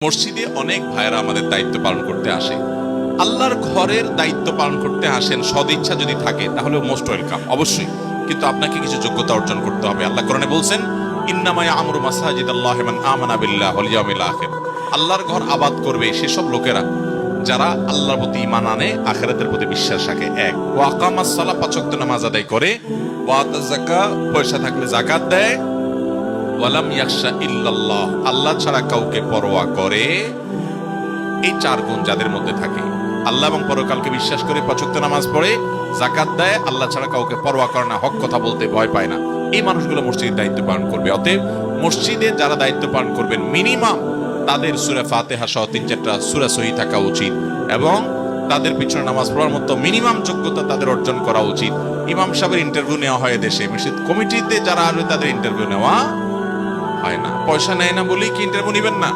মসজিদে অনেক ভাইরা আমাদের দায়িত্ব পালন করতে আসে, আল্লাহর ঘরের দায়িত্ব পালন করতে আসেন। সদিচ্ছা যদি থাকে তাহলে মোস্ট ওয়েলকাম, অবশ্যই। কিন্তু আপনাকে কিছু যোগ্যতা অর্জন করতে হবে। আল্লাহ কোরআনে বলছেন, ইন্নামা ইয়ামুরু মাসাজিদাল্লাহি মান আমানা বিল্লাহি ওয়াল ইয়াউমিল আখির। আল্লাহর ঘর আবাদ করবে সেসব লোকেরা যারা আল্লাহর প্রতি ঈমান আনে, আখিরাতের প্রতি বিশ্বাস রাখে। এক, ওয়া আকামাস সালাত, পাঁচ ওয়াক্ত নামাজ আদায় করে, ওয়া আতাজ যাকাত, পয়সা থাকলে যাকাত দেয়, ওয়ালাম ইয়াখশা ইল্লাল্লাহ, আল্লাহ ছাড়া কাউকে পরোয়া করে। এই চার গুণ যাদের মধ্যে থাকে, আল্লাহ এবং পরকালকে বিশ্বাস করে, পাঁচ ওয়াক্ত নামাজ পড়ে, যাকাত দেয়, আল্লাহ ছাড়া কাউকে পরোয়া করে না, হক কথা বলতে ভয় পায় না, এই মানুষগুলো মসজিদের দায়িত্ব পালন করবে। অতএব মসজিদে যারা দায়িত্ব পালন করবেন, মিনিমাম তাদের সূরা ফাতিহা সহ 3-4টা সূরা সহিহ থাকা উচিত এবং তাদের পিছনে নামাজ পড়ার মতো মিনিমাম যোগ্যতা তাদের অর্জন করা উচিত। ইমাম সাহেবের ইন্টারভিউ নেওয়া হয় দেশে, মসজিদ কমিটিতে যারা আসবে তাদের ইন্টারভিউ নেওয়া হয় না। পয়সা নেয় না বলেই কি ইন্টারভিউ নিবেন না?